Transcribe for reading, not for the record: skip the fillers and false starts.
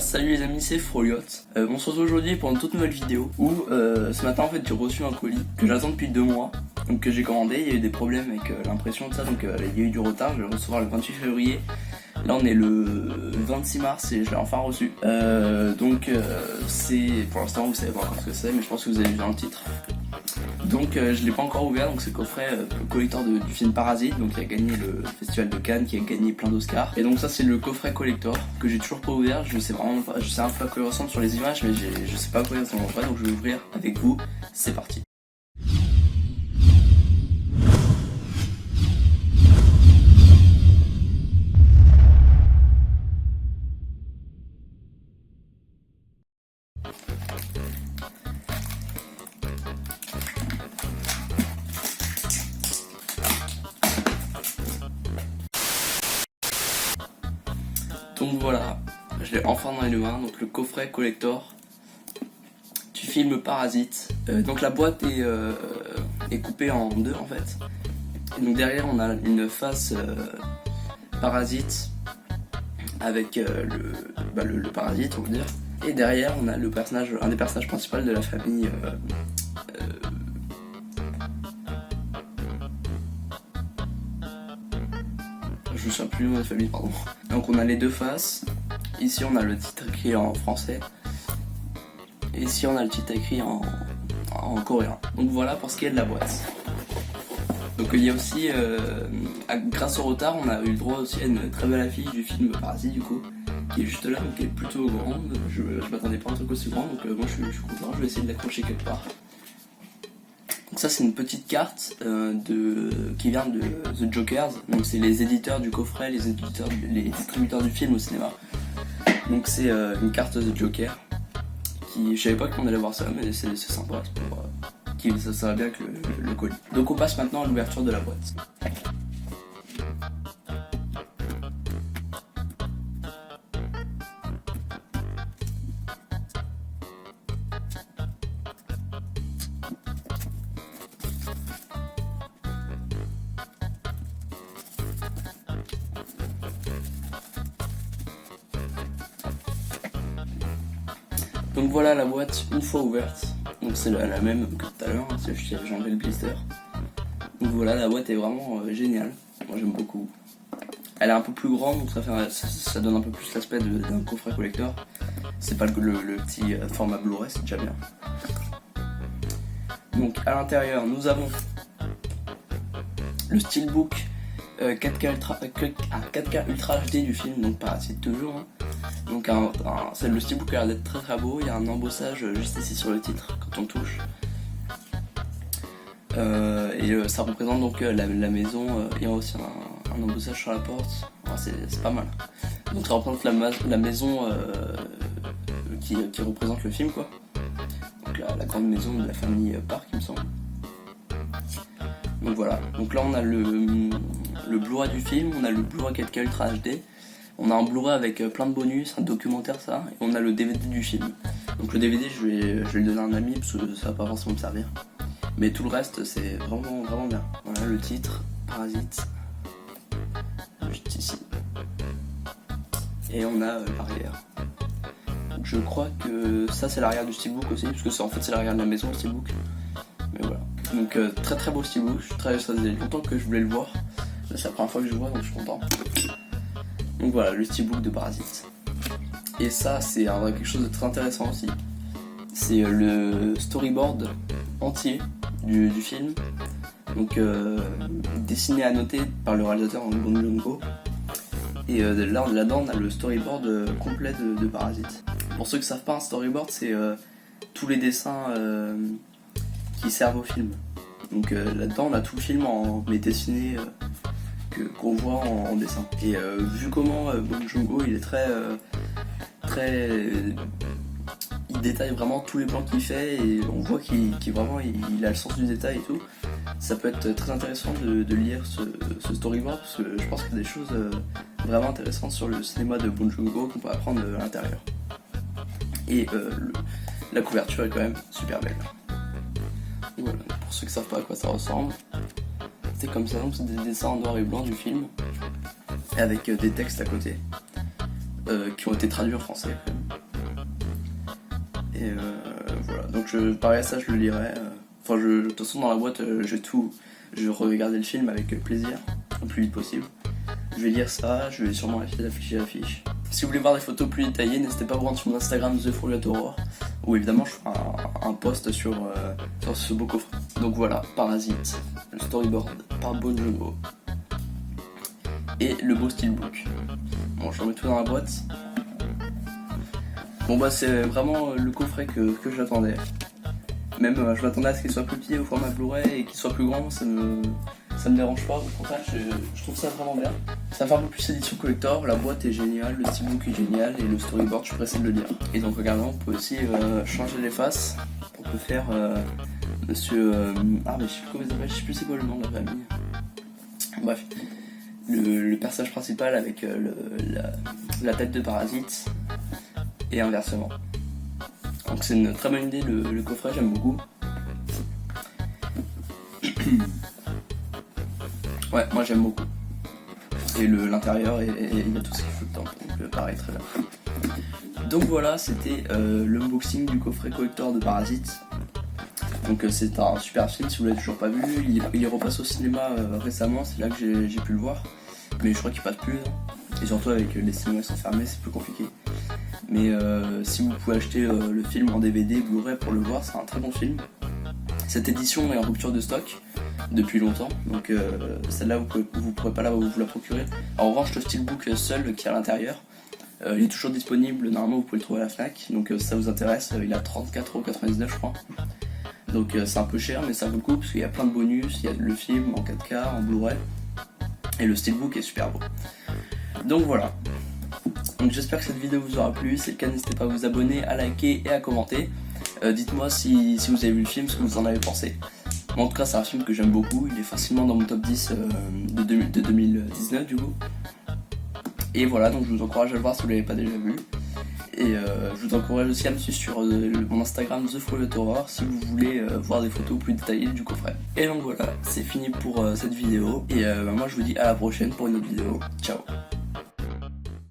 salut les amis, c'est Froliot. On se retrouve aujourd'hui pour une toute nouvelle vidéo où ce matin en fait j'ai reçu un colis que j'attends depuis 2 mois, donc que j'ai commandé. Il y a eu des problèmes avec l'impression de ça, donc il y a eu du retard. Je vais le recevoir le 28 février. Là on est le 26 mars et je l'ai enfin reçu. C'est pour l'instant vous savez pas encore ce que c'est, mais je pense que vous avez vu dans le titre. Donc je l'ai pas encore ouvert, donc c'est le coffret collector du film Parasite, donc qui a gagné le festival de Cannes, qui a gagné plein d'Oscars. Et donc ça c'est le coffret collector que j'ai toujours pas ouvert. Je sais vraiment pas, je sais un peu à quoi il ressemble sur les images, mais je sais pas à quoi il ressemble en vrai, donc je vais l'ouvrir avec vous. C'est parti. Donc voilà, je l'ai enfin dans les mains, donc le coffret collector du film Parasite. Donc la boîte est coupée en deux en fait. Et donc derrière on a une face Parasite avec le parasite on va dire. Et derrière on a un des personnages principaux de la famille. Je me souviens plus du nom de la famille, pardon. Donc on a les deux faces. Ici on a le titre écrit en français. Et ici on a le titre écrit en coréen. Donc voilà pour ce qui est de la boîte. Donc il y a aussi, grâce au retard, on a eu le droit aussi à une très belle affiche du film Parasite du coup, qui est juste là, donc qui est plutôt grande. Je m'attendais pas à un truc aussi grand, donc moi je suis content, je vais essayer de l'accrocher quelque part. Donc ça c'est une petite carte qui vient de The Jokers, donc c'est les éditeurs du coffret, les distributeurs du film au cinéma. Donc c'est une carte The Joker, je savais pas qu'on allait voir ça, mais c'est sympa, ça va bien avec le colis. Donc on passe maintenant à l'ouverture de la boîte. Donc voilà la boîte une fois ouverte, donc c'est la même que tout à l'heure, hein, j'ai enlevé le blister. Donc voilà, la boîte est vraiment géniale, moi j'aime beaucoup. Elle est un peu plus grande, donc ça donne un peu plus l'aspect d'un coffret collector. C'est pas le petit format Blu-ray, c'est déjà bien. Donc à l'intérieur nous avons le steelbook 4K Ultra HD du film, donc Parasite toujours. Hein. Donc le steelbook a l'air d'être très très beau, il y a un embossage juste ici sur le titre quand on touche. Ça représente donc la maison, il y a aussi un embossage sur la porte, c'est pas mal. Donc ça représente la maison qui représente le film quoi. Donc la grande maison de la famille Park il me semble. Donc voilà, donc là on a le Blu-ray du film, on a le Blu-ray 4K Ultra HD. On a un Blu-ray avec plein de bonus, un documentaire ça, et on a le DVD du film. Donc le DVD je vais le donner à un ami parce que ça va pas forcément me servir. Mais tout le reste c'est vraiment vraiment bien. Voilà le titre, Parasite, juste ici. Et on a l'arrière. Je crois que ça c'est l'arrière du steelbook aussi, parce que ça en fait c'est l'arrière de la maison le steelbook. Mais voilà. Donc très très beau steelbook, ça faisait longtemps que je voulais le voir. Là c'est la première fois que je le vois donc je suis content. Donc voilà, le steelbook de Parasite. Et ça, c'est quelque chose de très intéressant aussi. C'est le storyboard entier du film. Donc dessiné à noter par le réalisateur Bong Joon-ho. Et là-dedans, on a le storyboard complet de Parasite. Pour ceux qui ne savent pas, un storyboard, c'est tous les dessins qui servent au film. Donc là-dedans, on a tout le film mais dessiné... qu'on voit en dessin. Et vu comment Bong Joon-ho il est il détaille vraiment tous les plans qu'il fait et on voit qu'il a le sens du détail et tout. Ça peut être très intéressant de lire ce storyboard parce que je pense qu'il y a des choses vraiment intéressantes sur le cinéma de Bong Joon-ho qu'on peut apprendre à l'intérieur. Et la couverture est quand même super belle. Et voilà, pour ceux qui savent pas à quoi ça ressemble. C'est comme ça, donc c'est des dessins en noir et blanc du film, avec des textes à côté, qui ont été traduits en français quand même. Et voilà, donc pareil à ça, je le lirai. Enfin, de toute façon, dans la boîte, je regardais le film avec plaisir, le plus vite possible. Je vais lire ça, je vais sûrement afficher l'affiche. Si vous voulez voir des photos plus détaillées, n'hésitez pas à vous rendre sur mon Instagram The Forgotten Horror, où évidemment je ferai un post sur ce beau coffret. Donc voilà, Parasite, le storyboard par Bon Joon-ho et le beau steelbook. Bon, je remets tout dans la boîte. Bon bah c'est vraiment le coffret que j'attendais. Même je m'attendais à ce qu'il soit plus petit au format Blu-ray et qu'il soit plus grand, ça me dérange pas, au contraire je trouve ça vraiment bien. Ça fait un peu plus édition collector, la boîte est géniale, le steelbook est génial et le storyboard je suis pressé de le lire. Et donc regardez, on peut aussi changer les faces, on peut faire monsieur... ah mais je sais plus comment il s'appelle, je sais plus c'est quoi le nom de la famille. Bref, le personnage principal avec la tête de Parasite et inversement. Donc c'est une très bonne idée le coffret, j'aime beaucoup. Ouais, moi j'aime beaucoup. Et l'intérieur, et il y a tout ce qu'il faut dedans, donc pareil, très bien. Donc voilà, c'était l'unboxing du coffret collector de Parasite. Donc c'est un super film, si vous l'avez toujours pas vu, il est repassé au cinéma récemment, c'est là que j'ai pu le voir. Mais je crois qu'il passe plus, et surtout avec les cinémas sont fermés, c'est plus compliqué. Mais si vous pouvez acheter le film en DVD, Blu-ray pour le voir, c'est un très bon film. Cette édition est en rupture de stock depuis longtemps, donc celle-là vous pourrez pas vous la procurer. En revanche, le steelbook seul qui est à l'intérieur, il est toujours disponible, normalement vous pouvez le trouver à la FNAC, donc si ça vous intéresse, il est à 34,99€ je crois. Donc c'est un peu cher, mais ça vaut le coup parce qu'il y a plein de bonus, il y a le film en 4K, en Blu-ray, et le steelbook est super beau. Donc voilà. Donc j'espère que cette vidéo vous aura plu, si c'est le cas n'hésitez pas à vous abonner, à liker et à commenter. Dites-moi si vous avez vu le film, ce que vous en avez pensé. Moi, en tout cas c'est un film que j'aime beaucoup, il est facilement dans mon top 10 de 2019 du coup. Et voilà, donc je vous encourage à le voir si vous ne l'avez pas déjà vu. Et je vous encourage aussi à me suivre sur mon Instagram The Forgotten Horror si vous voulez voir des photos plus détaillées du coffret. Et donc voilà, c'est fini pour cette vidéo. Et moi je vous dis à la prochaine pour une autre vidéo. Ciao.